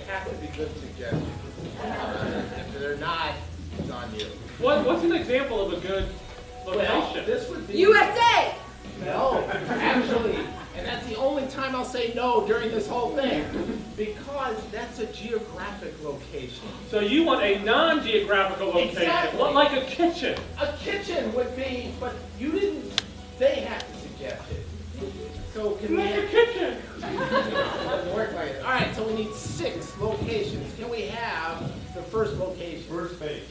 have to be good suggestions. If they're not, it's on you. What's an example of a good location? Well, this would be... USA! No, actually, and that's the only time I'll say no during this whole thing, because that's a geographic location. So you want a non-geographical location, Exactly. like a kitchen. A kitchen would be, but you didn't, they have to suggest it. So can we... Like a kitchen. Doesn't work like that. All right, so we need 6 locations. Can we have the first location? First base.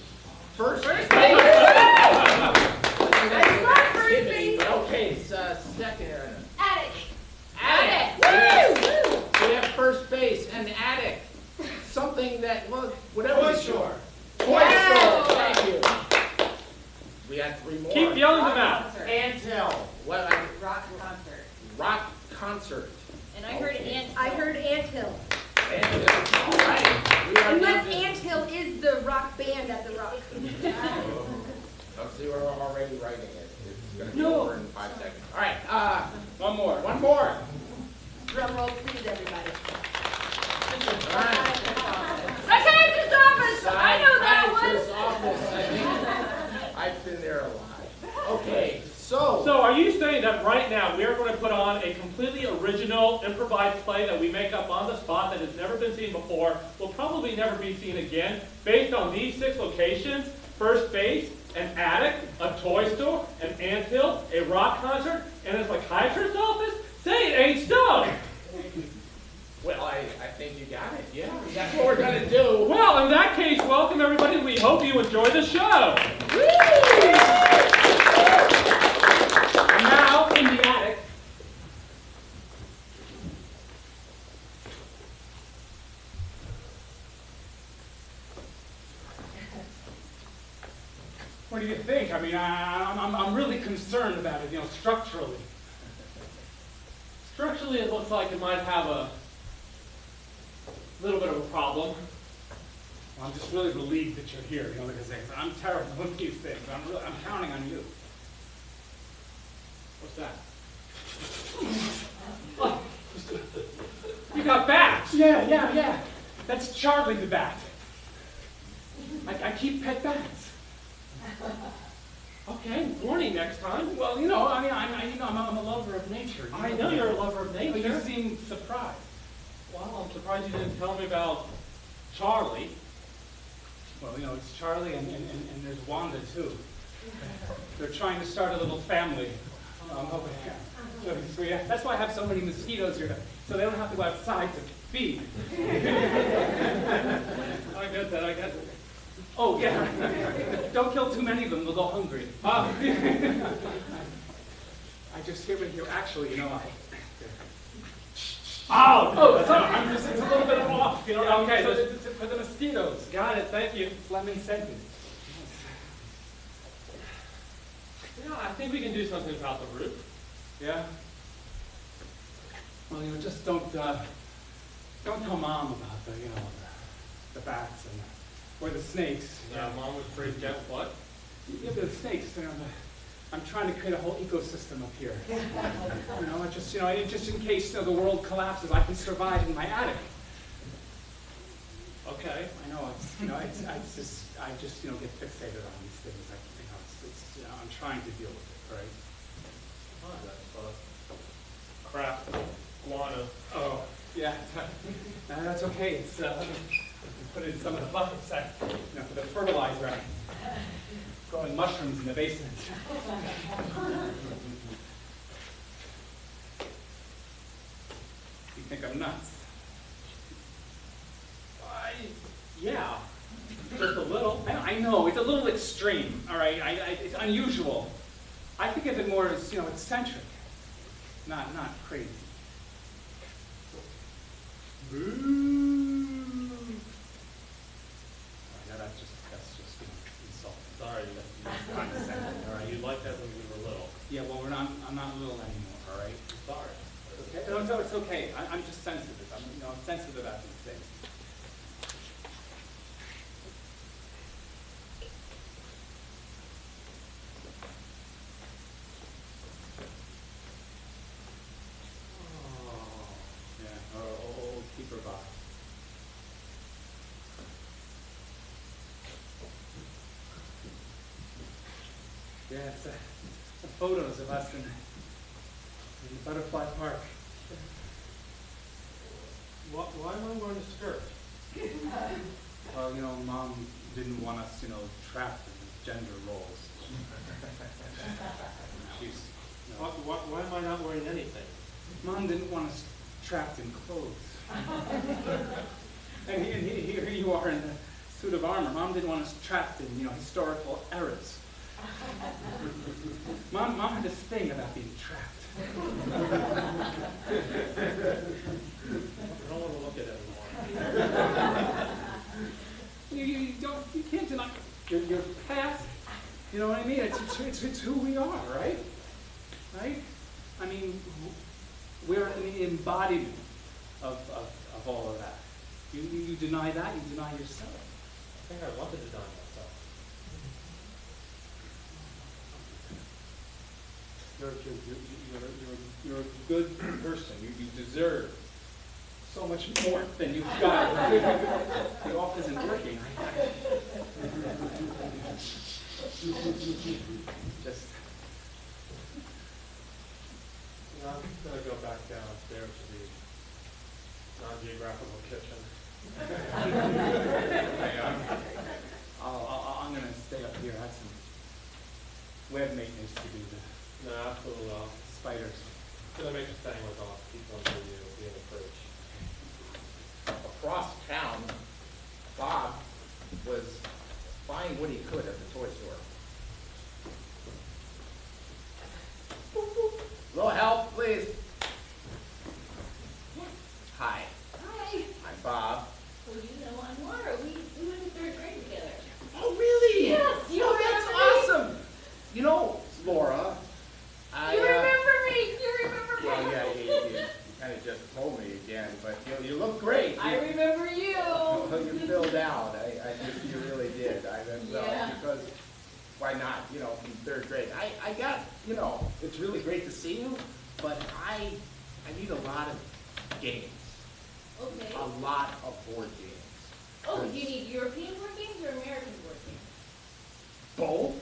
First base? That's not first base. Okay, second. Attic. Attic. Woo! We have first base and attic. Something that, well, whatever. Toy store. Toy store. Thank you. We got 3 more. Keep yelling them out. Anthill. What? Rock concert. Rock concert. And I heard Okay. ant. I heard anthill. Anthill. All right. We are Unless down to- anthill is the rock band at the Rock. Oh, see, we're already writing it. It's going to be No. over in 5 seconds. All right. One more. One more. Drum roll, please, everybody. All right. Psychiatrist's office! I know that Psychiatrist's one! office. I think I've been there a lot. Okay, so So are you saying that right now we are going to put on a completely original improvised play that we make up on the spot that has never been seen before, will probably never be seen again, based on these 6 locations: first base, an attic, a toy store, an anthill, a rock concert, and a psychiatrist's office? Say it ain't so! well, I think you got it. Yeah, that's what we're going to do. Well, in that case, welcome everybody. We hope you enjoy the show. And now, in the attic. What do you think? I mean, I'm really concerned about it, structurally. Structurally, it looks like it might have a little bit of a problem. I'm just really relieved that you're here, because I'm terrible with these things. I'm counting on you. What's that? Oh, you got bats! Yeah. That's Charlie the bat. I keep pet bats. Okay, warning next time. Well, I'm a lover of nature. I know you're a lover of But nature. you seem surprised. Well, I'm surprised you didn't tell me about Charlie. Well, it's Charlie and there's Wanda too. They're trying to start a little family. Over here. So yeah, that's why I have so many mosquitoes here, so they don't have to go outside to feed. I get that. Oh yeah, don't kill too many of them; they'll go hungry. I just hear here. Actually, Oh, sorry. It's a little bit off. Okay, so it's for the mosquitoes. Got it, thank you. It's lemon scented. I think we can do something about the roof. Yeah. Well, just don't tell Mom about the bats or the snakes. Mom was freaked out. What? Yeah, the snakes. I'm trying to create a whole ecosystem up here. Just in case the world collapses, I can survive in my attic. Okay. I know I just get fixated on these things. I'm trying to deal with it, right? Oh, that's crap. Guano. Oh, yeah. That's okay. It's put it in some of the buckets for the fertilizer. I'm growing mushrooms in the basement. You think I'm nuts? Yeah. Just a little. I know, it's a little extreme, all right? It's unusual. I think of it more as, eccentric, not crazy. Boo! That's just insulting. Sorry. Condescending, all right? You liked that when we were little. Yeah, well, I'm not little anymore, all right? Sorry. Okay. No, it's okay. I'm just sensitive. I'm sensitive about these things. Yeah, it's the photos of us in the Butterfly Park. Why am I wearing a skirt? Well, Mom didn't want us, trapped in gender roles. She's, Why am I not wearing anything? Mom didn't want us trapped in clothes. and here you are in the suit of armor. Mom didn't want us trapped in, historical eras. Mom had this thing about being trapped. I don't want to look at it anymore. You can't deny your past. You know what I mean? It's who we are, right? Right? I mean, we're an embodiment of all of that. You deny that, you deny yourself. I think I want to deny myself. You're a good person. You deserve so much more than you've got. The off isn't working. Just. I'm going to go back downstairs to the non-geographical kitchen. I'm going to stay up here. I have some web maintenance to do. No, absolutely not. Spiders. I'm going to make a thing with all people until you be in the fridge. Across town, Bob was buying what he could at the toy store. Little help, please. Hi, Hi. I'm Bob. Well, I'm Laura. We went to third grade together. Oh, really? Yes, you Oh, remember that's awesome. Laura, You remember me. You remember me. Well, yeah, you kind of just told me again, but you look great. I remember you. Well, you filled out. I think you really did. Yeah. Because why not? From third grade. I got, it's really great to see you, but I need a lot of games. Okay. A lot of board games. Oh, do you need European board games or American board games? Both,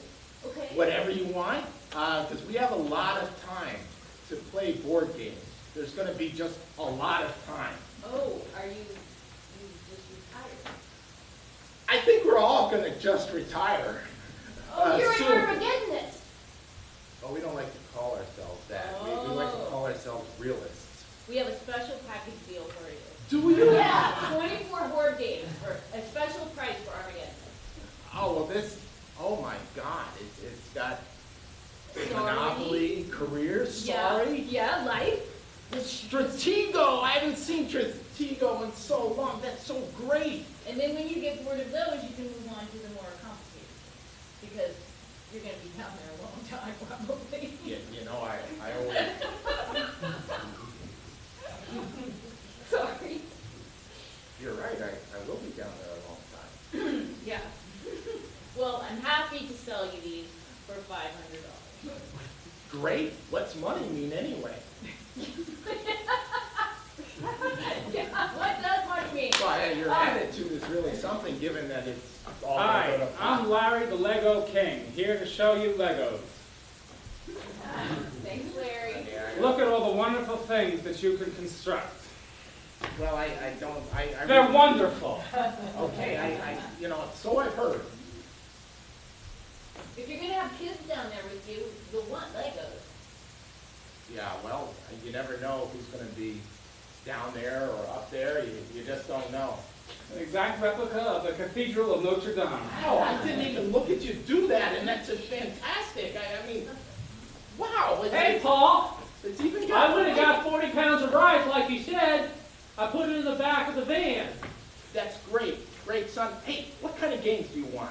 Okay. whatever you want, because we have a lot of time to play board games. There's going to be just a lot of time. Oh, are you just retired? I think we're all going to just retire. Oh, you're soon. an Armageddonist. Oh, we don't like to call ourselves that. We like to call ourselves realists. We have a special package deal for you. Do you? Yeah, 24 board games for a special price for Armageddon. Oh, well, oh my God, it's got Sorry. Monopoly, Career, Sorry. Yeah, life. Stratego, I haven't seen Stratego in so long. That's so great. And then when you get bored of those, you can move on to the more complicated games. Because you're going to be down there a long time, probably. I always... Sorry. You're right, I will be down there a long time. Yeah. Well, I'm happy to sell you these for $500. Great. What's money mean anyway? Yeah, what does money mean? Well, your attitude is really something, given that it's all Hi, going to I'm Larry the Lego King, here to show you Legos. Thanks, Larry. Look at all the wonderful things that you can construct. Well, I don't... They're wonderful. Okay, so I've heard. If you're going to have kids down there with you, you'll want Legos. Yeah, well, you never know who's going to be down there or up there. You just don't know. An exact replica of the Cathedral of Notre Dame. Wow, I didn't even look at you do that, and that's just fantastic. I mean, wow. Hey, Paul! It's even got... I went and got 40 pounds of rice, like you said. I put it in the back of the van. That's great. Great, son. Hey, what kind of games do you want?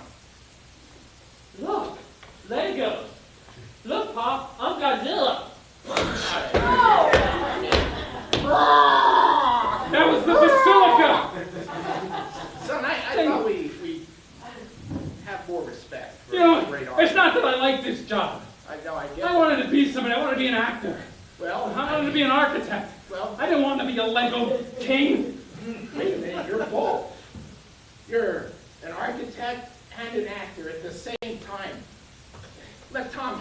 Look, Legos. Look, Pop, I'm Godzilla. That was the basilica! Son, I thought we have more respect for great art. It's not that I like this job. I know, I get I wanted to be somebody. I wanted to be an actor. Well, I wanted to be an architect. Well, I didn't want to be a Lego king. wait a minute, you're both. You're an architect and an actor at the same time. Let Tom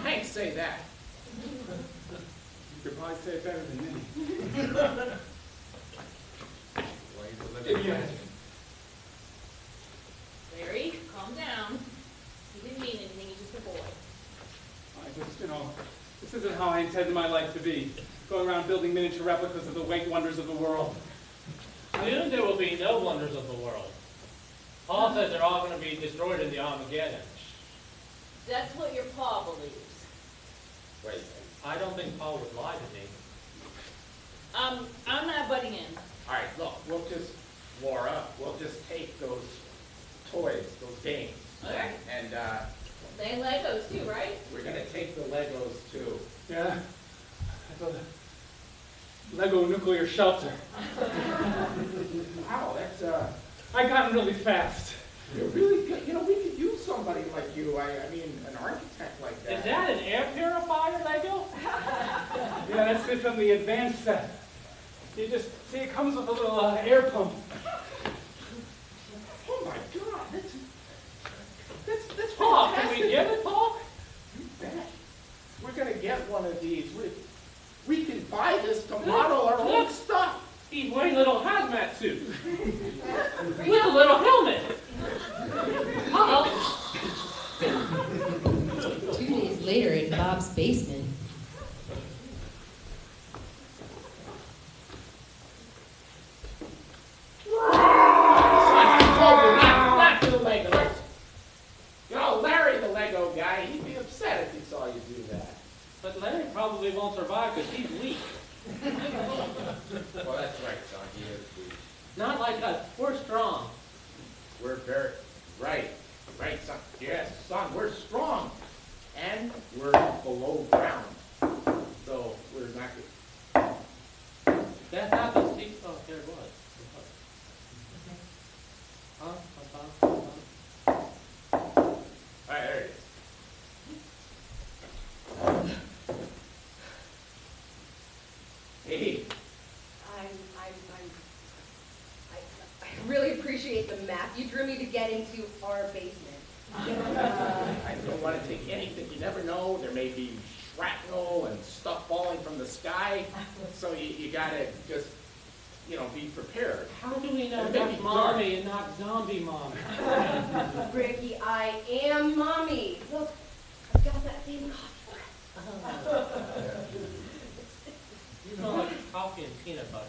psychiatrist. Larry, calm down. He didn't mean anything, he's just a boy. I just, this isn't how I intended my life to be. Going around building miniature replicas of the great wonders of the world. Soon there will be no wonders of the world. Paul says they're all going to be destroyed in the Armageddon. That's what your pa believes. Wait, I don't think Paul would lie to me. I'm not butting in. All right, look, we'll just war up. We'll just take those toys, those games. All right. And They Legos too, right? we're going to take the Legos too. Yeah. I thought Lego nuclear shelter. Wow, that's I got it really fast. you're really good. You know, we could use somebody like you. I mean, an architect like that. Is that an air purifier, Lego? Yeah, that's it from the advanced set. You just see it comes with a little air pump. Oh my God, that's Paul, can fantastic. we give it, Paul? You bet. We're gonna get one of these. We can buy this to model our own Look. stuff. He's wearing a little hazmat suit. With a little helmet. Uh-oh. 2 days later in Bob's basement. I told you not to Legos. You know, Larry the Lego guy, he'd be upset if he saw you do that. But Larry probably won't survive because he's weak. Well, that's right, son. He is weak. Not like us. We're strong. We're very right, son. Yes, son, we're strong, and we're below ground, so we're not good. That's not the secret. Oh, there it was. Huh? All right, there it is. Hey, I really appreciate the map you drew me to get into our basement. I don't want to take anything. You never know. There may be shrapnel and stuff falling from the sky, so you gotta just, be prepared. How do we know It may that's be mommy and not zombie mommy? Ricky, I am mommy. Look, I've got that same coffee. You smell like coffee and peanut butter.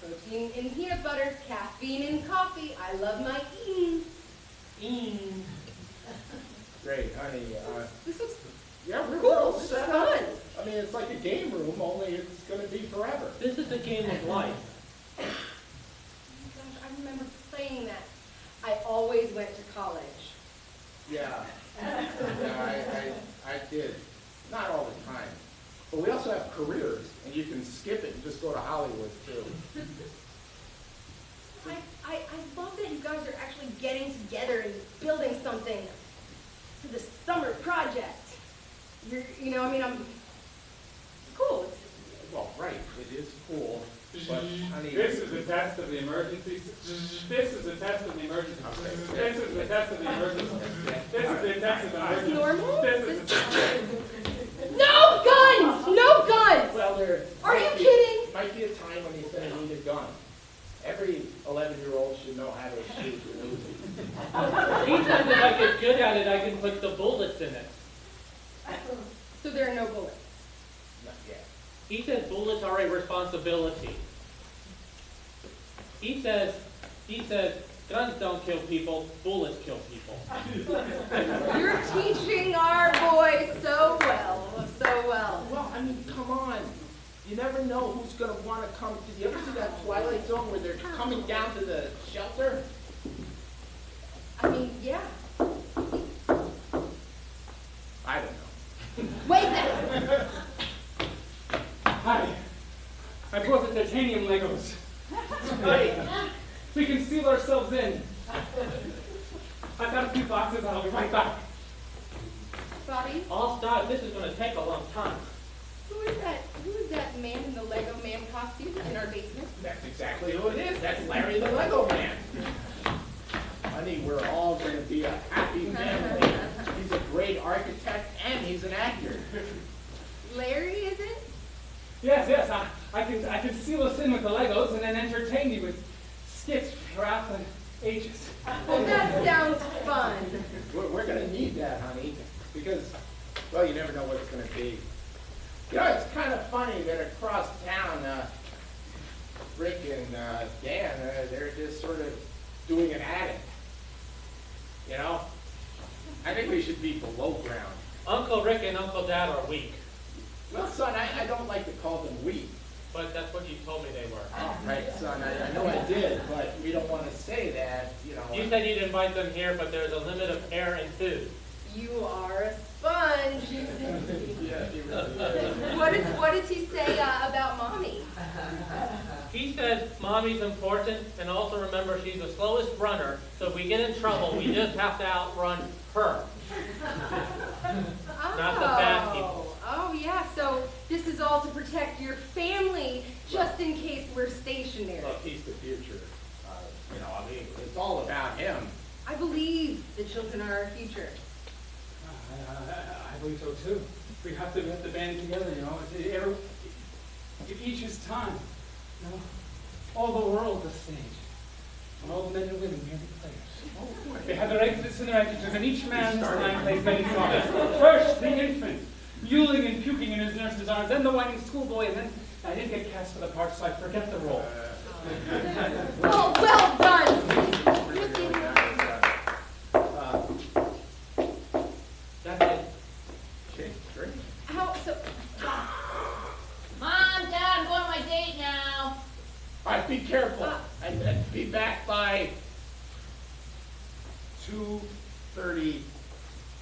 Protein in peanut butter, caffeine in coffee. I love my eating. Great, honey. This is Yeah, we're cool. all This is set up. fun. I mean, it's like a game room, only it's going to be forever. This is a game of life. Oh my gosh, I remember playing that. I always went to college. Yeah. I did. Not all the time. But we also have careers, and you can skip it and just go to Hollywood, too. I love that you guys are actually getting together and building something for the summer project. It's cool. Well, right, it is cool, but, honey... This is a test of the emergency. This is a test of the emergency. This is a test of the emergency. This is a test of the emergency. Normal? This is a test. No guns! No guns! Well, there... Are you might be- kidding? Might be a time when he's going to need a gun. Every 11-year-old should know how to shoot an Uzi. He says if I get good at it, I can put the bullets in it. So there are no bullets. Not yet. He says bullets are a responsibility. He says, guns don't kill people, bullets kill people. You're teaching our boys so well. So well. Well, I mean, come on. You never know who's going to want to come. Did you ever see that Twilight Zone where they're coming down to the shelter? I mean, yeah. I don't know. Wait there. Hi. I brought the titanium Legos. We can seal ourselves in. I've got a few boxes. I'll be right back. Bobby, I'll start. This is going to take a long time. who is that man in the Lego man costume in our basement? That's exactly who it is. That's Larry the Lego Man. Honey, we're all going to be a happy family. He's a great architect and he's an actor. Larry, is it? Yes, I can seal us in with the Legos and then entertain you with skits throughout the ages. Well, that sounds fun. We're gonna need that, honey, because, well, you never know what it's gonna be. You know, it's kind of funny that across town, Rick and Dan, they're just sort of doing an attic. You know? I think we should be below ground. Uncle Rick and Uncle Dad are weak, Well, son, I don't like to call them weak. but that's what you told me they were. Right, son, I know I did, but we don't want to say that, you know. You said you'd invite them here, but there's a limit of air and food. You are a sponge. Yeah, he really is. What does he say about mommy? He says mommy's important, and also remember she's the slowest runner, so if we get in trouble, we just have to outrun her. Not the bad people. Oh, yeah, so this is all to protect your family, just in case we're stationary. Look, he's the future. You know, I mean, it's all about him. I believe the children are our future. I believe so too. We have to band together, you know. If each is time, you know. All the world is stage, and all the men and women merely players. They have their exits and their entrances, and each man this time plays many parts. First, the infant, mewling and puking in his nurse's arms, then the whining schoolboy, and then I didn't get cast for the part, so I forget the role. Well done! That's it. Okay, great. How, so, Mom, Dad, I'm going on my date now. All right, be careful. I'd be back by 2:30,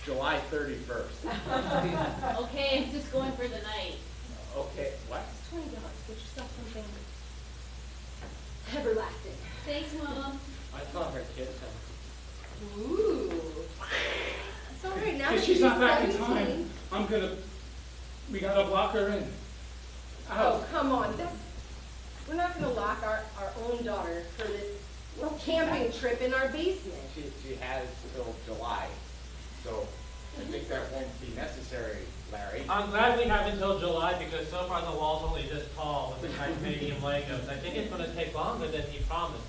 July 31st. Okay, I'm just going for the night. Okay, what? $20, get yourself something everlasting. Thanks, Mom. I saw her kids. Ooh. It's all right, now If that she's she's not back in 17. time, we gotta block her in. Oh, come on, we're not gonna lock our own daughter for this little camping trip in our basement. She has till July, so I think that won't be necessary, Larry. I'm glad we have until July because so far the wall's only this tall with the titanium Legos. I think it's going to take longer than he promised.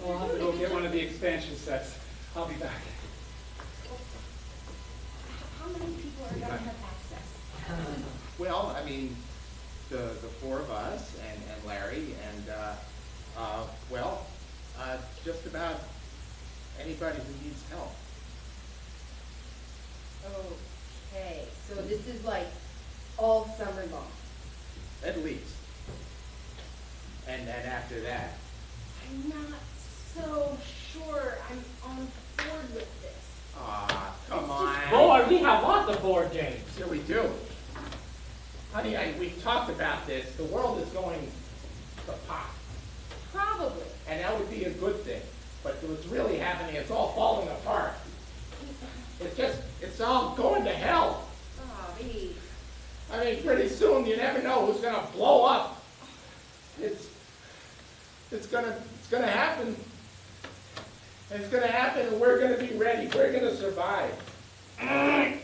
I'll have to go get one of the expansion sets. I'll be back. How many people are gonna have access? Well, I mean, the four of us and Larry and, just about anybody who needs help. Okay, so this is like all summer long. At least. And then after that. I'm not so sure I'm on board with this. Come on. Boy, we have lots of board games. Yeah, we do. Honey, we've talked about this. The world is going to pot. Probably. And that would be a good thing. But what's really happening, it's all falling apart. It's all going to hell. Oh, babe. I mean, pretty soon you never know who's gonna blow up. It's gonna happen. It's gonna happen, and we're gonna be ready. We're gonna survive. I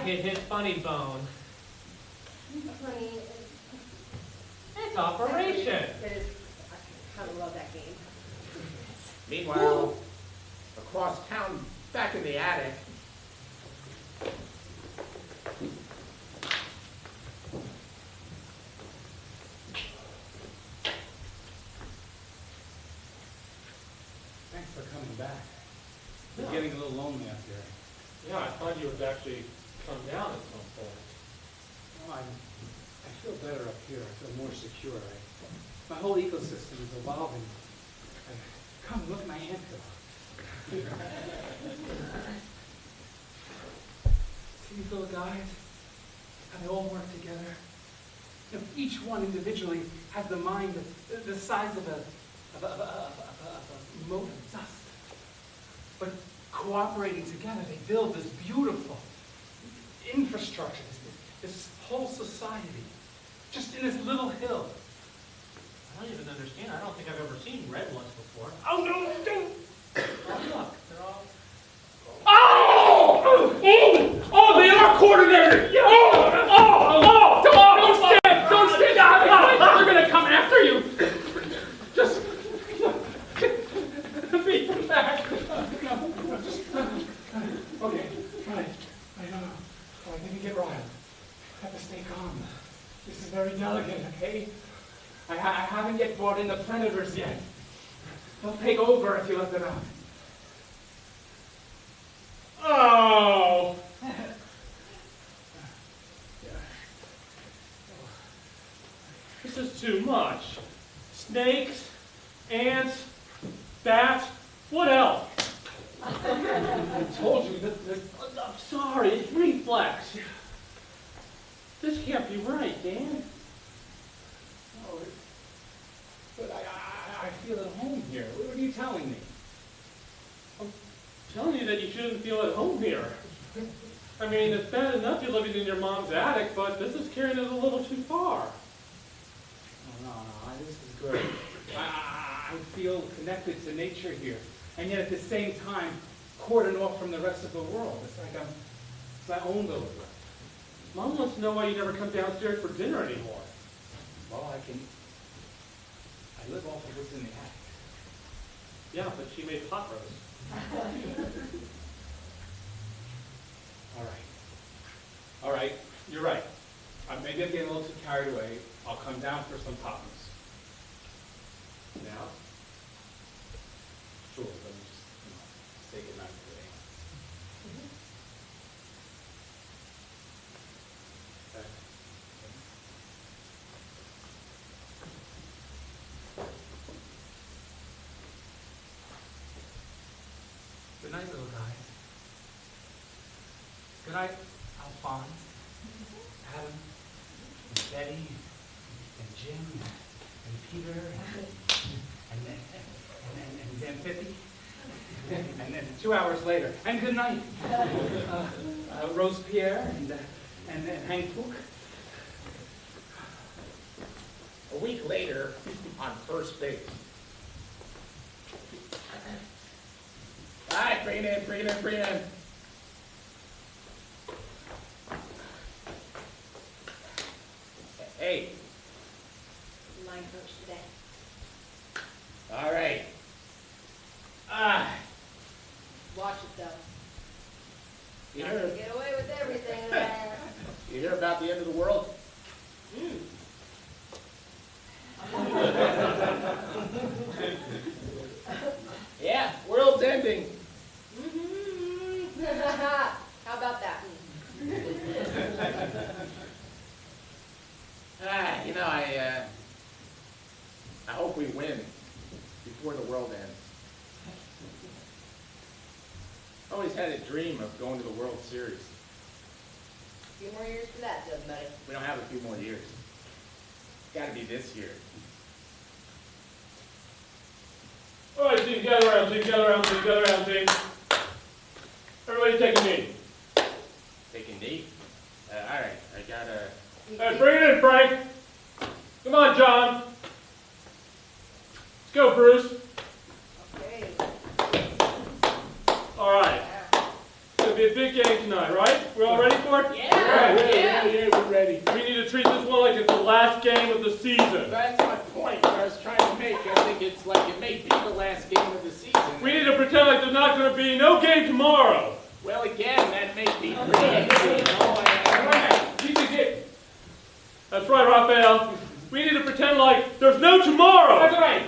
hit his funny bone. Honey, It's Operation. I kind of love that game. Meanwhile, across town, back in the attic. Thanks for coming back. We're getting a little lonely up here. Yeah, I thought you would actually come down at some point. Well, I feel better up here. I feel more secure. My whole ecosystem is evolving. Come, look at my anthill. See these little guys? How they all work together? You know, each one individually has the mind the size of a mote of dust. But cooperating together, they build this beautiful infrastructure, this whole society, just in this little hill. I don't even understand. I don't think I've ever seen red ones before. Oh, no, don't! Oh, look, they're all... Oh! Oh, they are coordinated! Don't stand! They're gonna come brought in the predators yet. They'll take over if you let them out. Oh! This is too much. Snakes, ants, bats, what else? I told you that, I'm sorry, it's reflex. This can't be right, Dan. No, but I feel at home here. What are you telling me? I'm telling you that you shouldn't feel at home here. I mean, it's bad enough you're living in your mom's attic, but this is carrying it a little too far. No, this is good. I feel connected to nature here, and yet at the same time, cordoned off from the rest of the world. It's like it's my own little world. Mom wants to know why you never come downstairs for dinner anymore. Well, I live off of what's in the attic. Yeah, but she made pot roast. All right, you're right. Maybe I'm getting a little too carried away. I'll come down for some pot roast. Now? Sure, let me just say goodnight today. Okay. Good night, little guys. Good night, Alphonse, Adam, and Betty, and Jim, and Peter, and Xanthippe. And then 2 hours later, and good night, Rose Pierre, and Hank Pook. A week later, on first base. All right, bring it in, bring it in, bring it in. Hey, Line coach today. all right. Watch yourself. You Not hear, gonna get away with everything there. you hear about the end of the world? Yeah, world's ending. How about that? You know, I hope we win before the world ends. I always had a dream of going to the World Series. A few more years for that, doesn't buddy? We don't have a few more years. It's got to be this year. All right, team, gather around, team, gather around, team, gather around, team. Everybody take a knee. Take a knee. All right, I gotta. All right, bring it in, Frank. Come on, John. Let's go, Bruce. Okay. All right. It's going to be a big game tonight, right? We're all ready for it? Yeah, we're ready. We need to treat this one like it's the last game of the season. That's my point that I was trying to make. I think it's like it may be the last game of the season. We need to pretend like there's not going to be no game tomorrow. Well, again, that may be pretty. That's right, Raphael. We need to pretend like there's no tomorrow. That's right.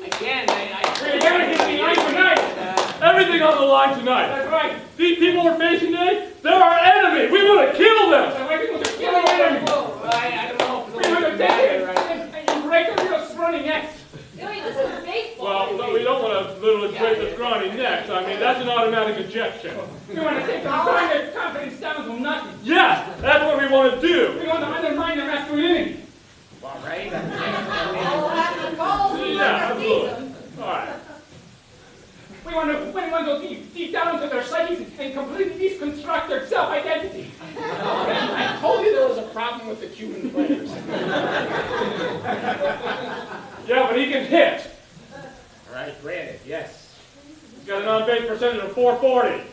Again, Everything on tonight. Everything on the line tonight. That's right. These people we're facing today, they're our enemy. We want to kill them. I don't know if We're going to take it and break their scrawny necks. Billy, this is baseball. Well, no, we don't want to literally break the scrawny necks. I mean, that's an automatic ejection. We want to take their confidence down to nothing. Yes, that's what we want to do. We want to undermine their masculinity. All right. All after the calls, we Yeah, want to absolutely. seize them. All right. We want to go deep down into their psyches and completely deconstruct their self-identity. I told you there was a problem with the Cuban players. Yeah, but he can hit. All right, granted, yes. He's got an on-base percentage of 440.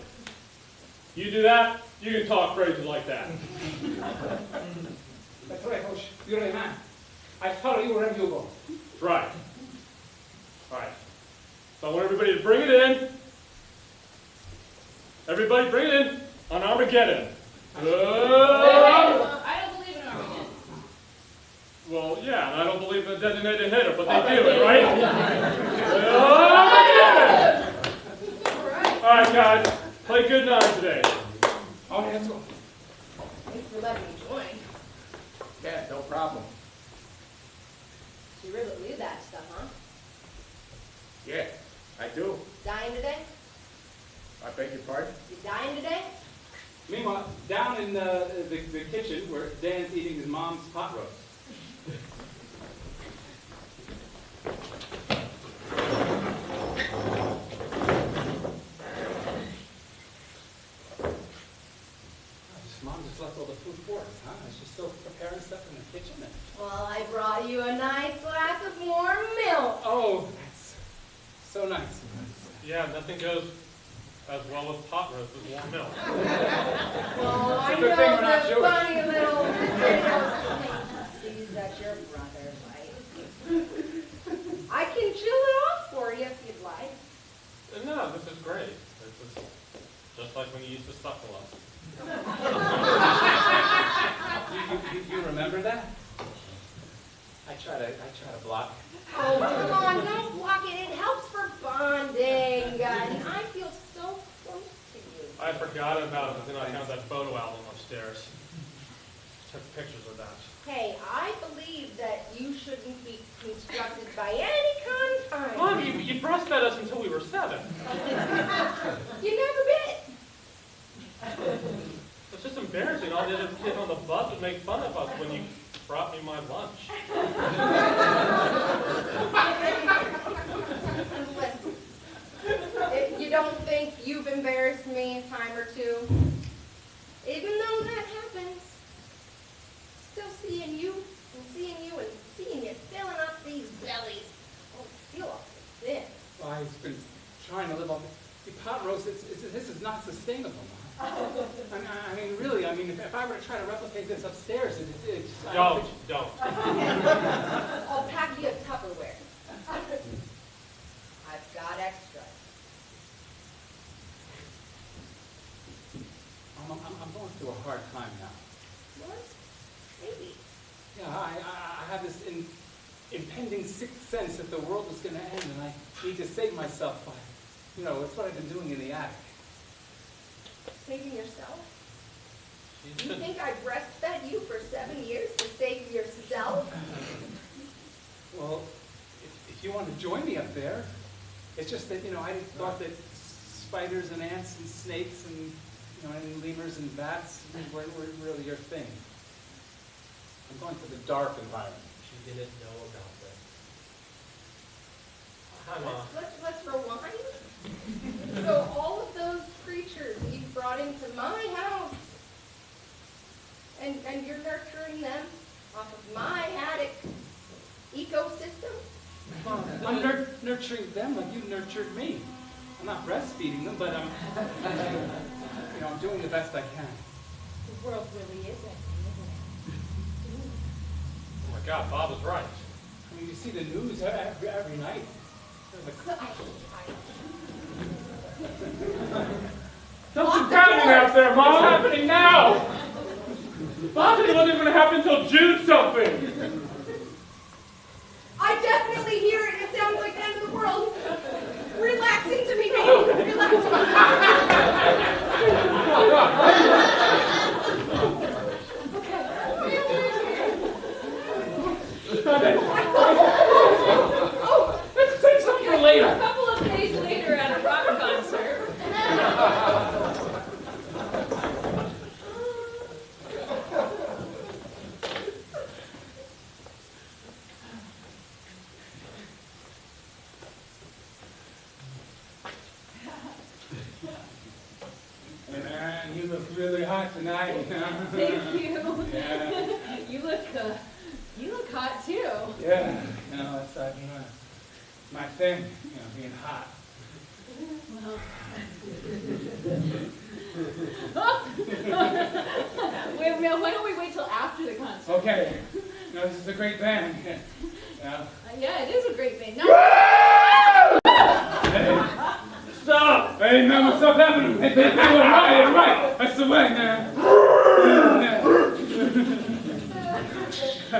You do that, you can talk crazy like that. That's right, Coach. You're the man. I follow you wherever you go. That's right. All right. So I want everybody to bring it in. Everybody bring it in on Armageddon. I don't believe in Armageddon. Well, yeah, and I don't believe in a designated hitter, but they do it, right? Oh, yeah! All right, guys, play good nine today. Oh, that's all. Thanks for letting me join. Yeah, no problem. You really believe that stuff, huh? Yeah, I do. Dying today? I beg your pardon? You dying today? Meanwhile, down in the kitchen where Dan's eating his mom's pot roast. Mom just left all the food for us, huh? Is she still preparing stuff in the kitchen? Well, I brought you a nice glass of warm milk. Oh, that's so nice. Yeah, nothing goes as well as pot roast as warm milk. Oh, I It's a good thing we're not know the Jewish. funny little sees that your brother, right? I can chill it off for you if you'd like. No, this is great. This is just like when you used to suckle us. You remember that? I try to block. Oh, come on, don't block it. It helps for bonding. And I feel so close to you. I forgot about it, then I found that photo album upstairs. Took pictures of that. Hey, I believe that you shouldn't be constructed by any confines. Mom, you breastfed us until we were 7. You never bit. It's just embarrassing. All the other kids on the bus would make fun of us when you brought me my lunch. Listen, if you don't think you've embarrassed me a time or two, even though that happens, still seeing you and seeing you filling up these bellies, oh, feel awful thin. Well, I've been trying to live off the pot roast. This is not sustainable, Mom. I mean, really. I mean, if I were to try to replicate this upstairs, it's Don't. I'll pack you a Tupperware. I've got extra. I'm going through a hard time now. What? Maybe. Yeah, I have this impending sixth sense that the world was going to end, and I need to save myself by, it's what I've been doing in the attic. Saving yourself? You think I breastfed you for 7 years to save yourself? Well, if you want to join me up there, it's just that, I thought that spiders and ants and snakes and, and lemurs and bats weren't really your thing. I'm going for the dark environment. She didn't know about this. Hi, Mom. Let's rewind. So all of those creatures you've brought into my house, and you're nurturing them off of my attic ecosystem? Well, I'm nurturing them like you nurtured me. I'm not breastfeeding them, but I'm doing the best I can. The world really is empty, isn't it? Oh my God, Bob is right. I mean, you see the news every night. Something's happening out there, Mom. What's happening now? Bob said it wasn't going to happen until June something. I definitely hear it. It sounds like the end of the world. Relaxing to me, baby. Let's take something for later. A couple of days later at a rock concert. Man, you look really hot tonight. Thank you. Yeah. You look hot too. Yeah. That's my thing. Being hot. Why don't we wait till after the concert? Okay. This is a great band. Yeah. Yeah, it is a great thing. No. Hey. Stop! Hey, man, what's up happening? Hey, all right. That's the way, man.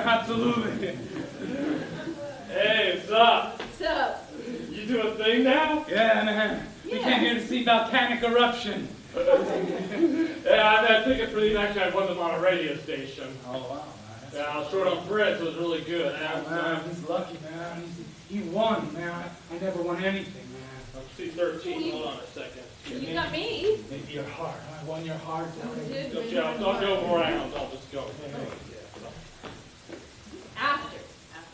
Absolutely. Hey, what's up? What's up? You do a thing now? Yeah, man. We came here to see volcanic eruption. Yeah, I've had tickets for these. Actually, I won them on a radio station. Oh, wow, man. Yeah, I was short on bread, so it was really good. Oh, man, he's lucky, man. He won, man. I never won anything, man. C13, hold on a second. You got me. Maybe your heart. I won your heart. Did Don't win don't go around, I'll just go. After.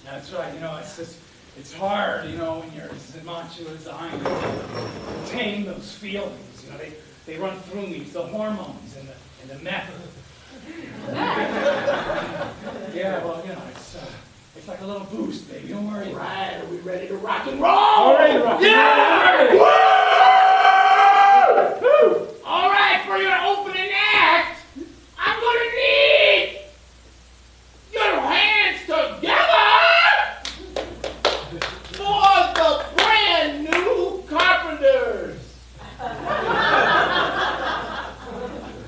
That's right. You know, it's hard, you know, when you're as macho as I am, to tame those feelings. You know, they run through me. It's the hormones and the meth. Yeah, well, you know, it's like a little boost, baby. Don't worry. All right, are we ready to rock and roll? All right, rock. Yeah! Woo! All right, for your opening act, I'm gonna need your hands together for the brand new Carpenters.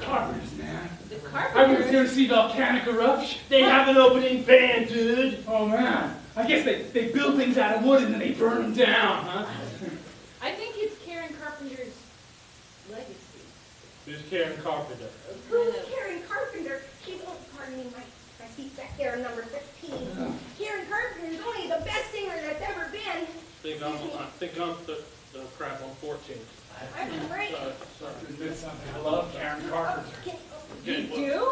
Carpenters, man. The I was carpenter. here to see volcanic eruption. They have an opening band, dude. Oh, man. I guess they build things out of wood and then they burn them down, huh? I think it's Karen Carpenter's legacy. Who's Karen Carpenter? Who's Karen Carpenter? She's, oh, pardon me, my seat's back there, number 15. Karen Carpenter is only the best singer that's ever been. I think I'm the crap on 14. I'm right. Sorry. Admit something. I love Karen Carpenter. You do?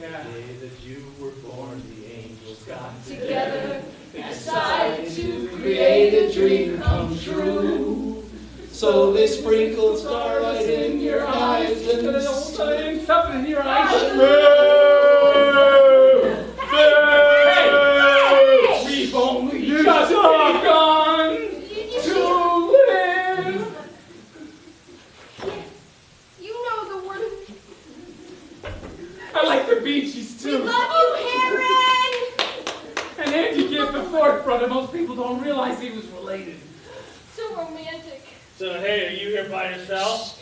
Yeah. The day that you were born, the angels got Together. decided to create a dream come true. So they sprinkled starlight in your eyes and Something in your eyes. We've only just begun to live. You know the word. I like the Bee Gees We too. love you, Karen! And Andy gave the fourth brother. Most people don't realize he was related. So romantic. So, hey, are you here by yourself?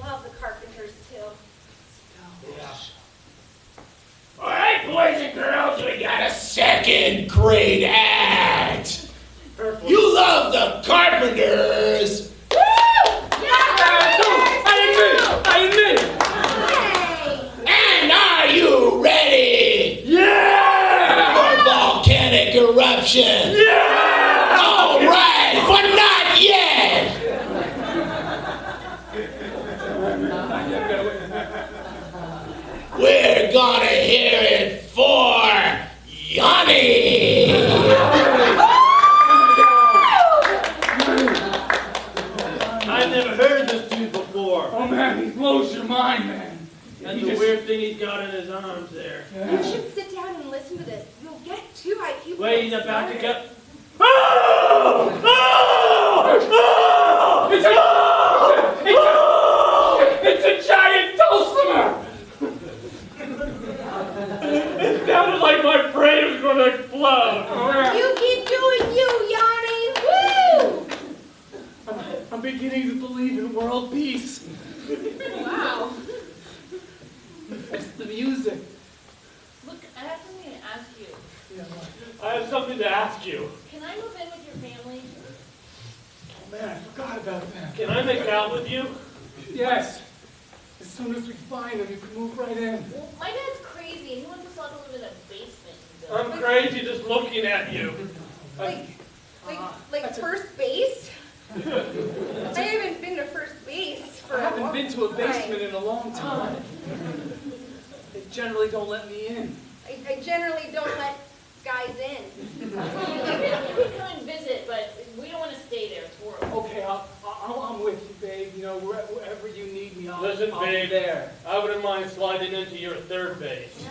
Love the Carpenters too. All right, boys and girls, we got a second grade act. Perfect. You love the Carpenters. Woo! I admit it. Hey! And are you ready? Yeah! For volcanic eruption. Yeah! All right, but not yet. We're gonna hear it for Yanni. I've never heard this dude before. Oh man, he blows your mind, man. That's He a just- weird thing he's got in his arms there. You should sit down and listen to this. You'll get 2 IQ Wait, he's points about to smarter. get. Oh! Oh! Oh! It's a giant dulcimer! It sounded like my brain was going to explode. You keep doing you, Yanni! Woo! I'm beginning to believe in world peace. Wow. It's the music. Look, I have something to ask you. I have something to ask you. Can I move in with your family? Oh man, I forgot about that. Can I make out with you? Yes. As soon as we find him, you can move right in. Well, my dad's crazy and he wants us all to live in a basement. I'm crazy just looking at you. Like That's a- first base? I haven't been to first base for I a haven't long been to a basement time. in a long time. They generally don't let me in. I generally don't let guys in. You can come and visit, but we don't want to stay there. It's horrible. Okay, I'm with you, babe. You know, wherever you need me, I'll Listen, be babe. there. I wouldn't mind sliding into your third base.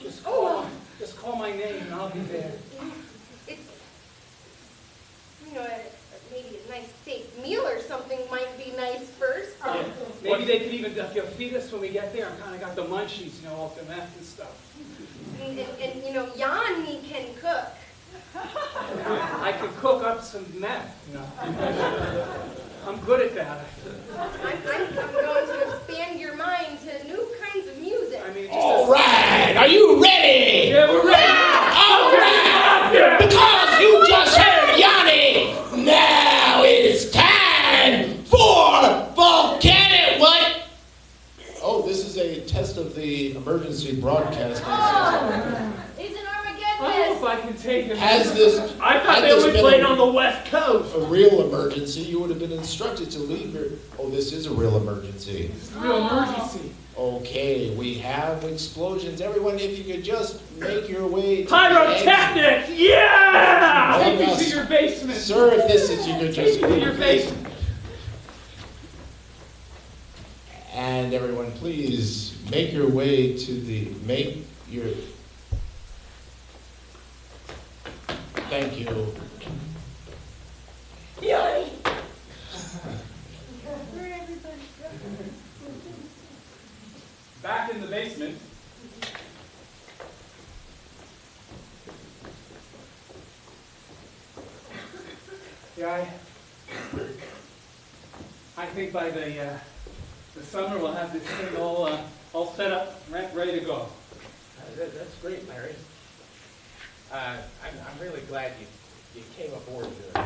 Just call my name and I'll be there. It's, you know, maybe a nice steak meal or something might be nice first. Yeah. Maybe they could even feed us when we get there. I kind of got the munchies, you know, off the meth and stuff. And you know, Yanni can cook. I could cook up some meth, you know. I'm good at that. I'm going to expand your mind to new kinds of music. I mean, All right. right, are you ready? Yeah, we're ready. All right, because you just heard Yanni, now it's time for volcanic what? Oh, this is a test of the emergency broadcasting system. It's an I Armageddon. hope I can take it. Has this I thought had they this only been played on the West Coast. a real emergency, you would have been instructed to leave your... Oh, this is a real emergency. It's a real emergency. Okay, we have explosions. Everyone, if you could just make your way to the exit. Pyrotechnics! Yeah! Take me Yes. to your basement. Sir, if this is, you could just... Take me to your basement. And everyone, please make your way to the... Thank you. Yanni! Back in the basement. Yeah, I think by the summer we'll have this thing all set up, ready to go. That's great, Larry. I'm really glad you came aboard here.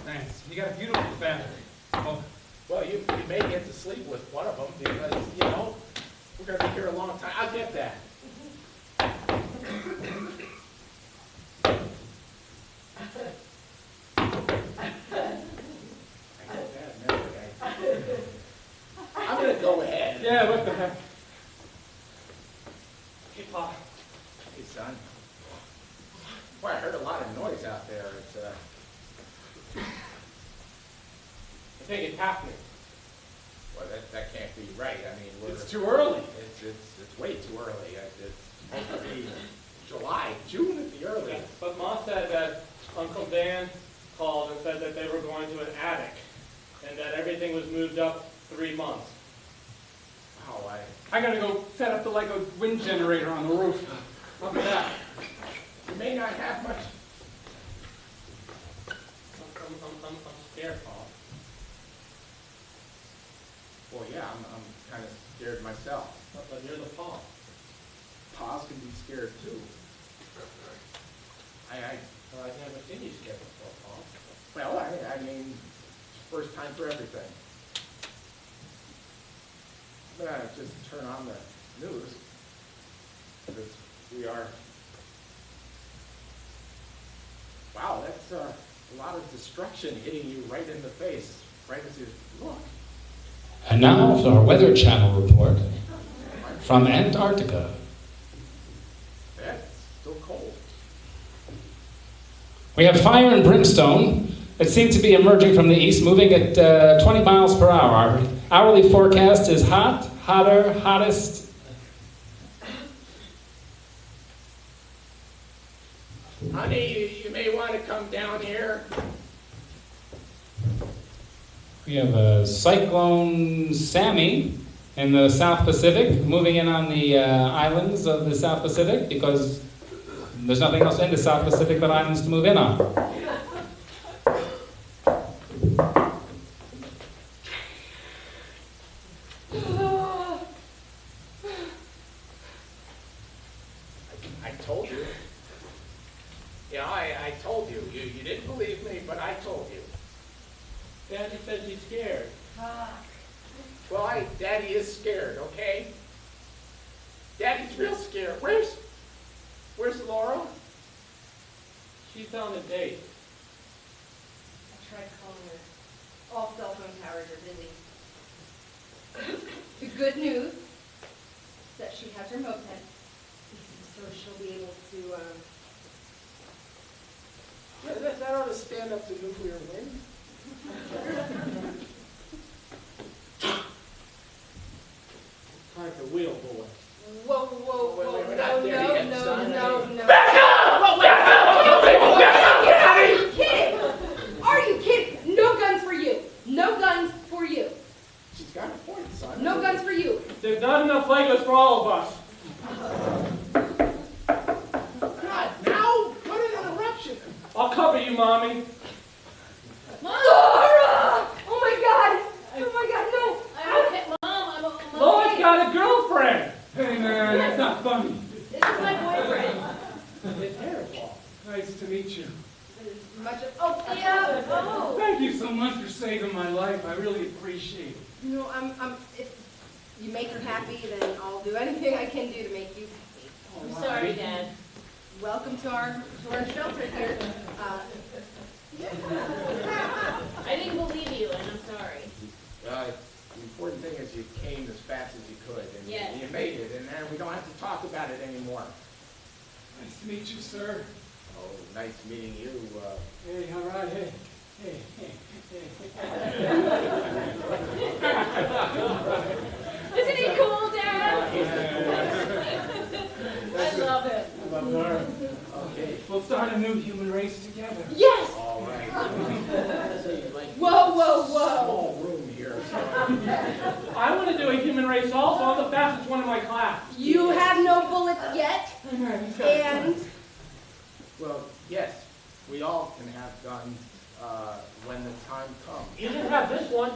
Thanks. You got a beautiful family. Oh, Well, you may get to sleep with one of them because, you know, we're going to be here a long time. I'll get that. I'm going to go ahead. yeah, what the heck? Hey, Pa. Hey, son. Boy, I heard a lot of noise out there. I think it's happening. Well, that can't be right. I mean, It's too early. It's way too early. It's supposed to be July, June at the earliest. But Mom said that Uncle Dan called and said that they were going to an attic and that everything was moved up 3 months. Wow, I gotta go set up the Lego wind generator on the roof. Look at that. you may not have much. I'm scared, Pa. Well, yeah, I'm kind of scared myself. But you're the Pa. Pa's can be scared too. Well, I've never seen you scared before, Pa. Well, I mean, it's first time for everything. I'm gonna just turn on the news because we are. Wow, that's a lot of destruction hitting you right in the face, right as you look. And now for our Weather Channel report from Antarctica. That's still cold. We have fire and brimstone that seem to be emerging from the east, moving at 20 miles per hour. Our hourly forecast is hot, hotter, hottest. Honey, you may want to come down here. We have a cyclone Sammy in the South Pacific, moving in on the islands of the South Pacific because there's nothing else in the South Pacific but islands to move in on. I told you. You know, I told you. You didn't believe me, but I told you. Daddy said she's scared. Well, Daddy is scared, okay? Daddy's real scared. Where's Laura? She's on a date. I tried calling her. All cell phone towers are busy. The good news is that she has her moped, so she'll be able to, That ought to stand up to nuclear wind. Time for wheel, boy. whoa, whoa, Wait, whoa, wait, we're no, not there no, yet, no, son. no, no. Back up! Are you kidding? Are you kidding? No guns for you. No guns for you. She's got a point, son. No guns for you. There's not enough Legos for all of us. God, now? What an interruption. I'll cover you, Mommy. Laura! Oh my God! Oh my God, no! I'm okay, Mom. I'm okay. Laura's got a girlfriend. Hey man, that's not funny. It's Oh. Thank you so much for saving my life. I really appreciate it. You know, if you make her happy, then I'll do anything I can do to make you happy. I'm sorry, Dad. Welcome to our shelter here. I didn't believe you, and I'm sorry. The important thing is you came as fast as you could, and Yes. you made it, and then we don't have to talk about it anymore. Nice to meet you, sir. Oh, nice meeting you. Hey, all right, hey. Hey. Isn't he cool, Dad? I love him. Love her. Okay. We'll start a new human race together. Yes! All right. Whoa, whoa, whoa. Small room here. So. I want to do a human race also. I'm the fastest one in my class. You have no bullets yet, and Well, yes, we all can have guns when the time comes. You can have this one.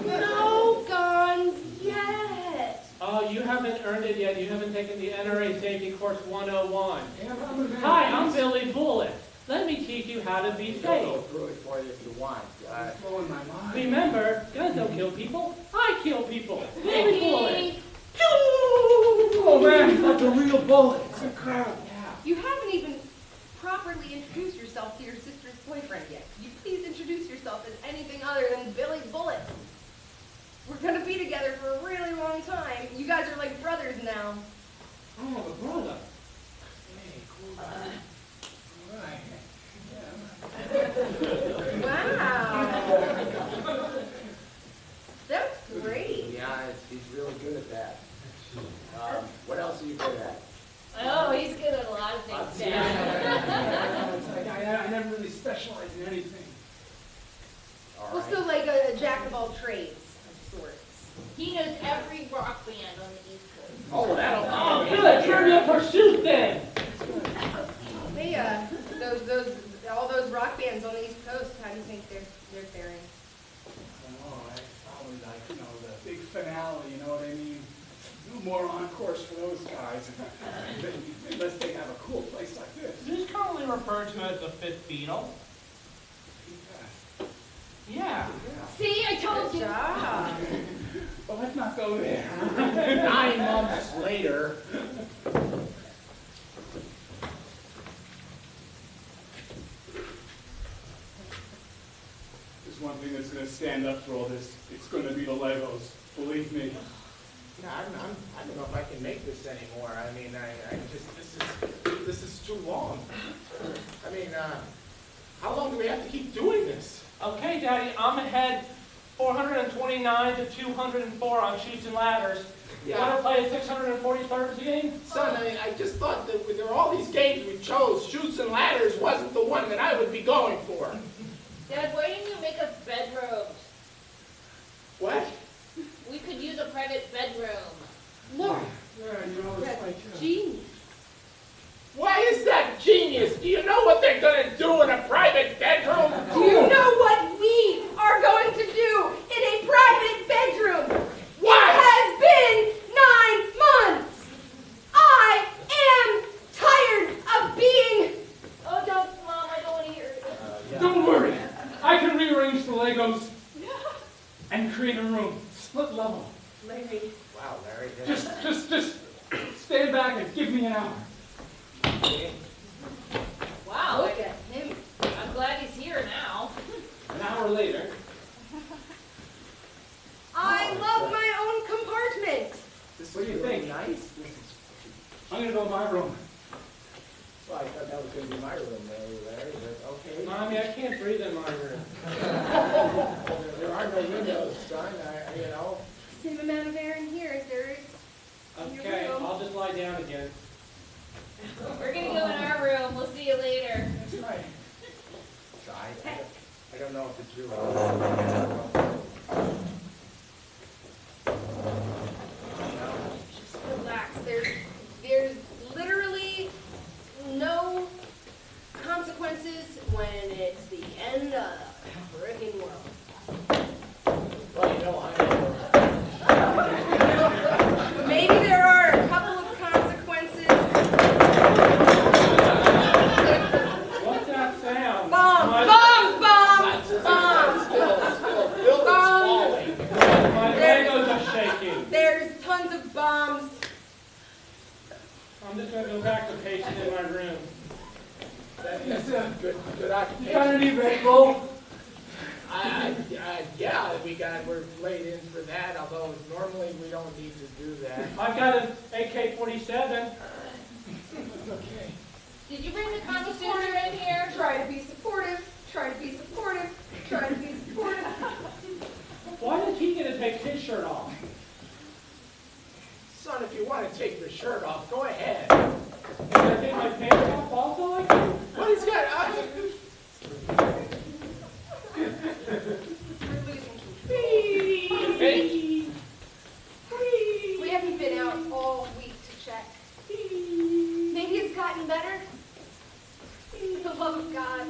no guns yet. Oh, you haven't earned it yet. You haven't taken the NRA Safety Course 101. Yeah, I'm a Hi, I'm Billy Bullet. Let me teach you how to be I'll go safe. through it for you if you want. It's blowing my mind. Remember, guns don't kill people. I kill people. Billy Bullet. Oh man, that's a real bullet. It's incredible. You haven't even properly introduced yourself to your sister's boyfriend yet. Could you please introduce yourself as anything other than Billy Bullet? We're gonna be together for a really long time. You guys are like brothers now. I have a brother. Hey, cool guy. All right. Wow. That's great. Yeah, he's really good at that. What else are you good at? Oh, he's good at a lot of things, Dad. It's like I never really specialize in anything. All Well, right. so like a jack of all trades of sorts. He knows every rock band on the East Coast. Oh, that'll. Oh, good. Trivial Pursuit then. Hey, all those rock bands on the East Coast, how do you think they're faring? Oh, I probably like, the big finale, you know what I mean? No more encores for those guys. Unless they have a cool place like this. This is commonly referred to as the fifth Beatle. Yeah. See, I told Good you. job. Well, let's not go there. 9 months later. There's one thing that's going to stand up for all this. It's going to be the Legos. Believe me. No, I don't know if I can make this anymore. I mean, this is too long. I mean, how long do we have to keep doing this? Okay, Daddy, I'm ahead 429 to 204 on Chutes and Ladders. You want to play a 643rd game? Son, I just thought that there were all these games we chose. Chutes and Ladders wasn't the one that I would be going for. Dad, why didn't you make us bedrooms? What? We could use a private bedroom. Look, Yeah, it's that's like, genius. Why is that genius? Do you know what they're going to do in a private bedroom? Do you know what we are going to do in a private bedroom? What? It has been 9 months. I am tired of being. Oh, don't, Mom, I don't want to hear it. Don't worry. I can rearrange the Legos and create a room. Split level. Larry. Wow, Larry. Just stand back and give me an hour. Wow, Look at him. I'm glad he's here now. An hour later. I love my own compartment. This What do you really think? nice. I'm going to go in my room. Well, I thought that was going to be my room, Larry, but okay. Mommy, I can't breathe in my room. There are no windows, son. You know. Same amount of air in here as there is in your Okay, room. I'll just lie down again. We're going to go in our room. We'll see you later. That's right. So I don't know if it's really. Just relax. There's literally no consequences when it's the end of the frickin' world. Well, you know, Maybe there are a couple of consequences. What's that say? just gonna go back to patient in my room. That's a good occupation. You got any Red Bull? Yeah, we're laid in for that, although normally we don't need to do that. I've got an AK-47. Okay. Did you bring the Kama Sutra in here? Try to be supportive. Try to be supportive. Try to be supportive. Why did he get to take his shirt off? Son, if you want to take your shirt off, go ahead. Can I take my pants off also like that? What he's got? We're losing control. Hey. We haven't been out all week to check. Maybe it's gotten better. For the love of God.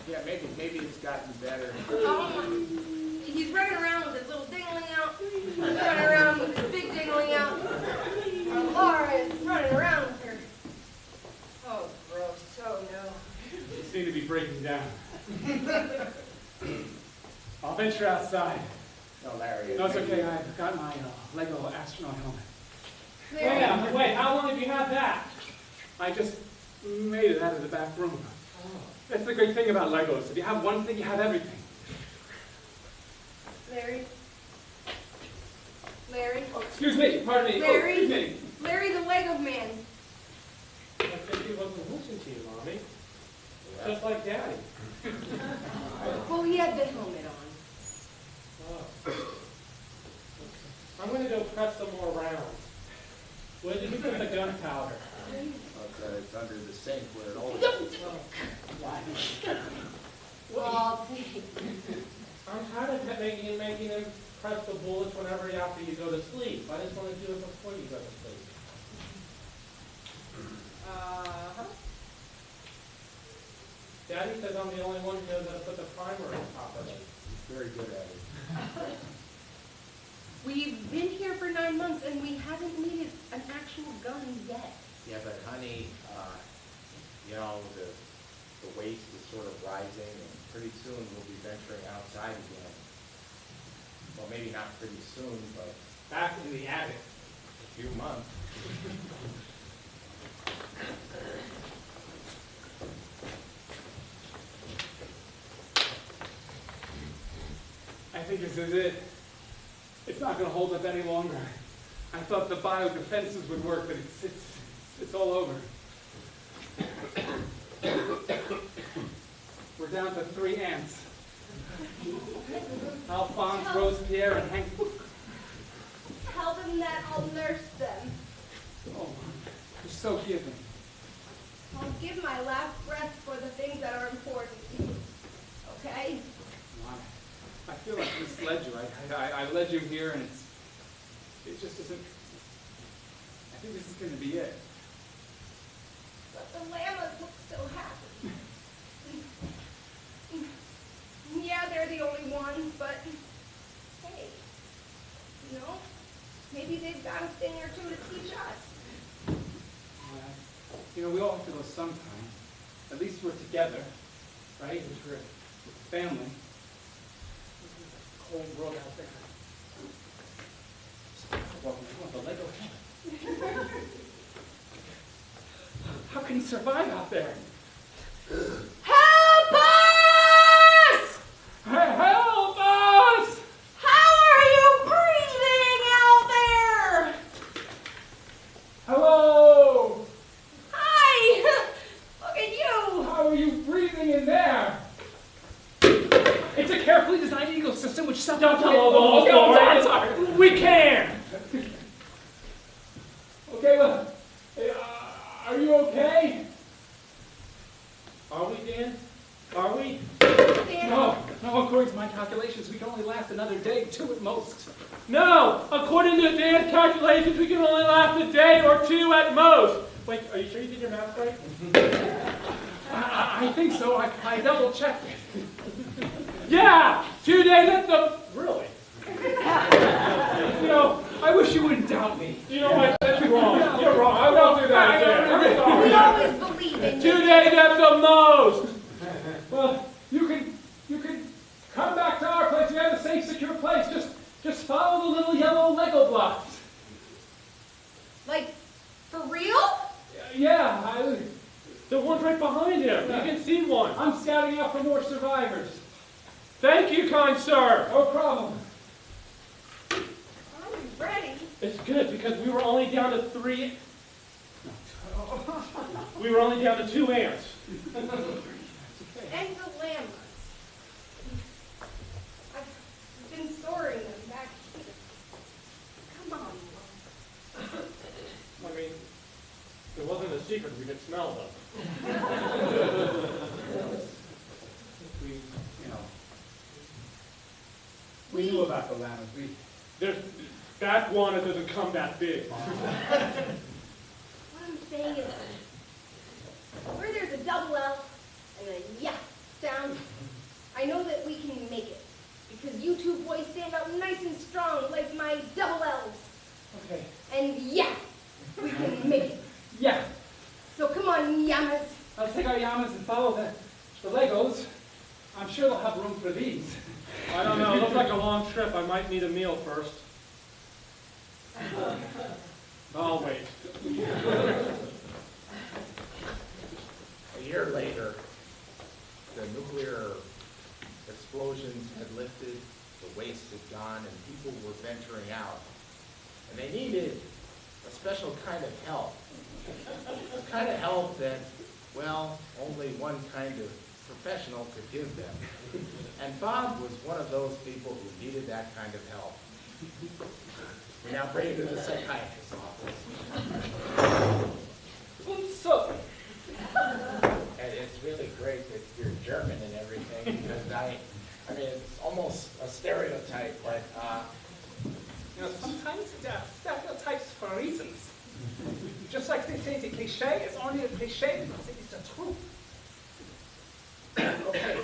Yeah, maybe it's gotten better. He's running around with his little dingling out. He's running around with his big dingling out. Laura is running around with her. Oh, gross. Oh, no. You seem to be breaking down. I'll venture outside. No, Larry. No, it's okay. I've got my Lego astronaut helmet. Wait, how long have you had that? I just made it out of the back room. That's the great thing about Legos. If you have one thing, you have everything. Larry? Oh, excuse me. Pardon me. Larry? Oh, excuse me. Larry the Lego man. I think he wasn't listening to you, Mommy. Just like Daddy. Well, he had the helmet on. Oh. I'm going to go press some more rounds. Where did you put the gunpowder? It's under the sink where it always is. Well, take. I'm tired of making him press the bullets whenever after you go to sleep. I just want to do it before you go to sleep. Daddy says I'm the only one who knows how to put the primer on properly. He's very good at it. We've been here for 9 months and we haven't needed an actual gun yet. Yeah, but honey, the waste is sort of rising, and pretty soon we'll be venturing outside again. Well, maybe not pretty soon, but Back in the attic. a few months. I think this is it. It's not going to hold up any longer. I thought the bio defenses would work, but it's all over. We're down to 3 ants. Alphonse, Rose, Pierre, and Hank. Tell them that I'll nurse them. Oh, you're so giving. I'll give my last breath for the things that are important. Okay? I feel like I misled you. I led you here, and it just isn't. I think this is going to be it. But the llamas look so happy. Yeah, they're the only ones, but hey, maybe they've got a thing or two to teach us. We all have to go sometime. At least we're together, right? We're family. Cold world out there. Well, we want the Lego helmet. How can you survive out there? Help us! Help us! How are you breathing out there? Hello! Hi! Look at you! How are you breathing in there? It's a carefully designed ecosystem which Don't tell the whole I'm story. sorry. We can! Okay, well, are you okay? Are we, Dan? Are we? No, according to my calculations, we can only last another day, 2 at most. No! According to Dan's calculations, we can only last a day or 2 at most. Wait, are you sure you did your math right? I think so. I double-checked it. Yeah! 2 days at the... Really? I wish you wouldn't doubt me. You know what? That's wrong. You're wrong. I won't do that again. I'm sorry. We always believe in 2 you. days at the most! Well, you can come back to our place. We have a safe, secure place. Just follow the little yellow Lego blocks. Like, for real? I'm scouting out for more survivors. Thank you, kind sir. No problem. I'm ready. It's good because we were only down to 3. We were only down to 2 ants. And the llamas. I've been storing them back here. Come on, Mom. I mean, it wasn't a secret. We could smell them. We knew about the llamas. That one that doesn't come that big. What I'm saying is, where there's a double L and a yeah sound, I know that we can make it. Because you two boys stand up nice and strong like my double L's. Okay. And yeah, we can make it. Yeah. So come on, yamas. I'll take our yamas and follow the Legos. I'm sure they'll have room for these. I don't know. It looks like a long trip. I might need a meal first. I'll wait. A year later, the nuclear explosions had lifted, the waste had gone, and people were venturing out. And they needed a special kind of help. The kind of help that, well, only one kind of professional could give them. And Bob was one of those people who needed that kind of help. We now bring him to the psychiatrist's office. So, And it's really great that you're German and everything, because I mean, it's almost a stereotype, but, sometimes there are stereotypes for reasons. Just like they say the cliche is only a cliche because it is the truth. okay,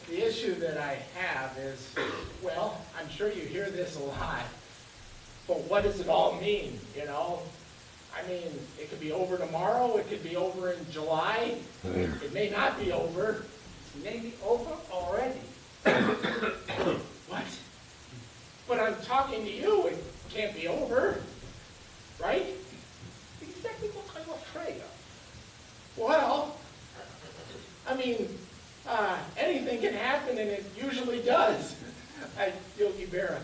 the issue that I have is, well, I'm sure you hear this a lot, but what does it all mean, you know? I mean, it could be over tomorrow, it could be over in July, it may not be over. It's maybe over already. What? But I'm talking to you, it can't be over, right? Exactly what I'm afraid of. Well, I mean, anything can happen, and it usually does. Yogi Berra.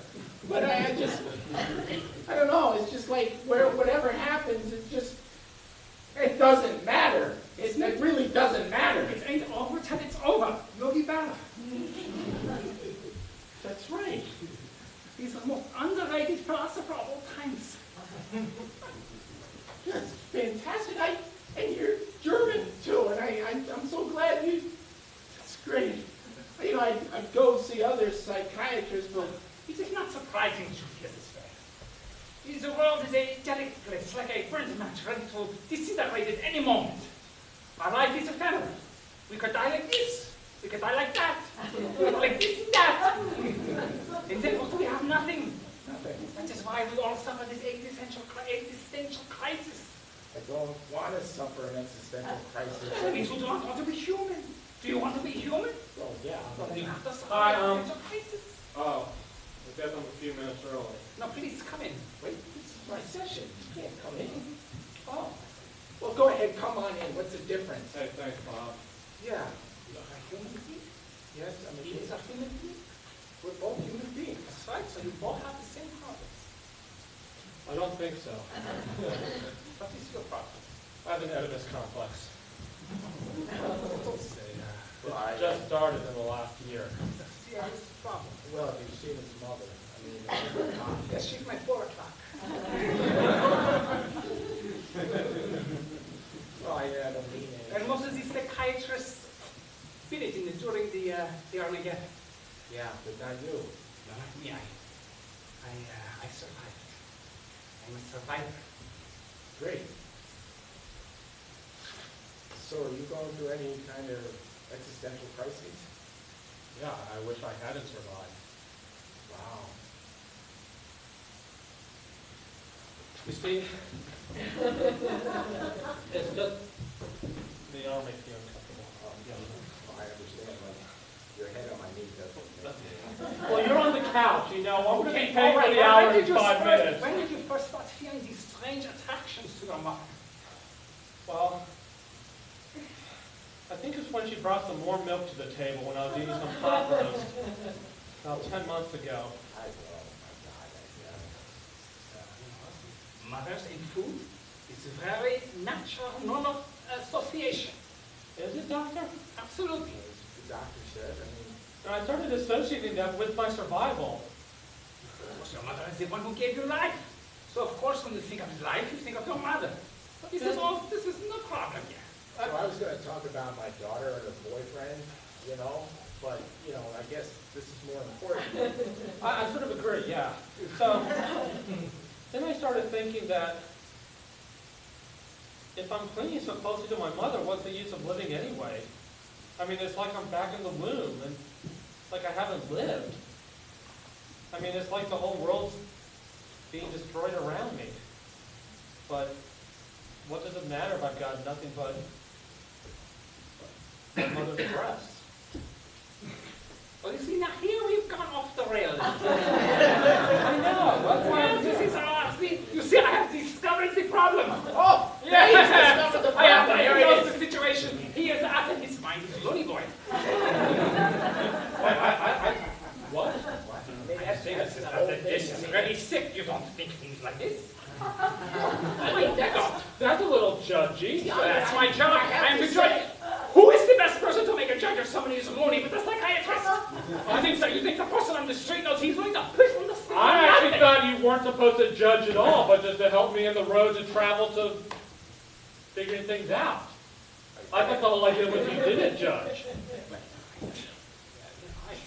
But I don't know, it's just like, whatever happens, it doesn't matter. It really doesn't matter. It ain't over till it's over. Yogi Berra. That's right. He's the most underrated philosopher of all times. That's fantastic. And you're German, too, and I'm so glad that's great. You know, I go see other psychiatrists, but It is not surprising to hear this way. The world is a delicate place, like a burnt match ready to disintegrate at any moment. Our life is ephemeral. We could die like this. We could die like that. Like this and that. And then we have nothing. That is why we all suffer this existential crisis. I don't want to suffer an existential crisis. That means you do not want to be human. Do you want to be human? Well, yeah. Well, then you have to suffer Hi, an existential crisis. Oh, I guess I'm a few minutes early. No, please come in. Wait, this is my session. You can't come in. Oh. Well, go ahead, come on in. What's the difference? Hey, thanks, Bob. Yeah. You're a human being. Yes, I'm a He is a human being. We're both human beings. That's right, so you both have the same problems. I don't think so. What is your problem? I have an Oedipus complex. Don't say that. Well, It just started in the last year. It's a serious problem. Well, if you've seen his mother, I mean, Yes, she's my 4 o'clock. well, I don't mean it. And most of these psychiatrists feel it during the Armageddon. Yeah, but not you. No, not me. I survived. I'm a survivor. Great. So are you going through any kind of existential crises? Yeah, I wish I hadn't survived. Wow. You see, it's just the arm makes me uncomfortable. Well, I understand, but your head on my knee doesn't. Well, you're on the couch, you know. I'm going to be Okay, paid all for right. the hour When in did you 5 first- minutes. When did you first start feeling these strange attractions to your mother? Well, I think it's when she brought some more milk to the table when I was eating some pot roast about 10 months ago. Mothers and food is a very natural, normal association. Is it, Doctor? Absolutely. The doctor said, And I started associating that with my survival. Of course, your mother is the one who gave you life. So, of course, when you think of life, you think of your mother. But this is no problem here. So I was going to talk about my daughter and her boyfriend, but, I guess this is more important. I sort of agree, yeah. So, then I started thinking that if I'm clinging so closely to my mother, what's the use of living anyway? I mean, it's like I'm back in the womb, and it's like I haven't lived. I mean, it's like the whole world's being destroyed around me. But what does it matter if I've got nothing but my mother's breasts? Well, you see, now here we've gone off the rails. I know. That's why I'm This is you see, I have discovered the problem. Oh, yeah, he's discovered the I have problem. Here diagnosed it is. the situation. He is out of his mind. He's a loony boy. What? I think this is really sick. You don't think things like this. That's a little judgy. That's my job. I am to judge. Who is the best person to make a judge of somebody who's loony but a psychiatrist? I think so. You think the person on the street knows he's going to push from the street? I actually thought you weren't supposed to judge at all, but just to help me in the road to travel to figuring things out. I thought the whole idea was you didn't judge.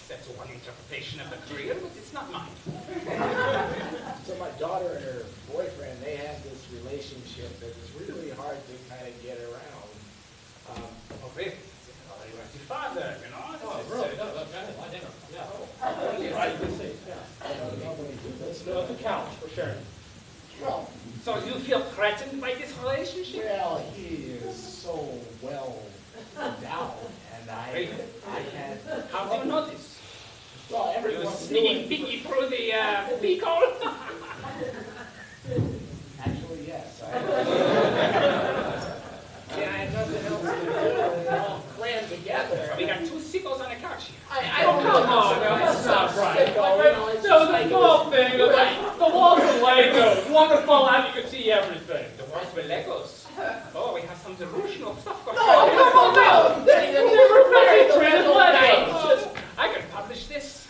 That's one interpretation of the career, but it's not mine. So my daughter and her boyfriend, they have this relationship that is really hard to kind of get around. Okay. You are the father, Oh, really? No, I didn't. Yeah. Right, you see. Yeah. I don't normally do this. No, it's a couch for sharing. Well, So you feel threatened by this relationship? well, he is so well endowed, and I can't. How do you notice? Well, You everyone's sneaking doing. Biggie through the peephole? Actually, yes. I had nothing else to do. We're all crammed together. We got two sickos on the couch here. I don't Come know. on, now, that's not right. It's No, just the like small thing, the walls are Legos. One to fall out, you can see everything. The walls were Legos. Oh, we have some delusional stuff going No, on. no, no. They Never penetrated Legos. Legos. I can publish this.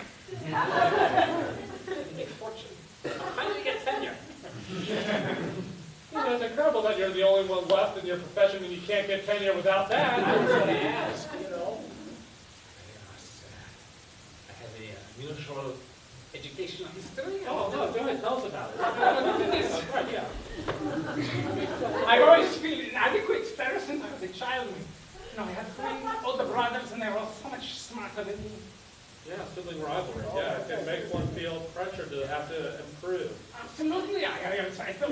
Make a fortune. How do you get tenure? You know, it's incredible that you're the only one left in your profession and you can't get tenure without that. I was going to ask, I have a mutual educational history. Oh, no, go ahead, tell us about it. Right, yeah. I always feel inadequate ever since I was a child. I had three older brothers and they were all so much smarter than me. Yeah, sibling rivalry. Yeah, it can make one feel pressure to have to improve. Absolutely, I feel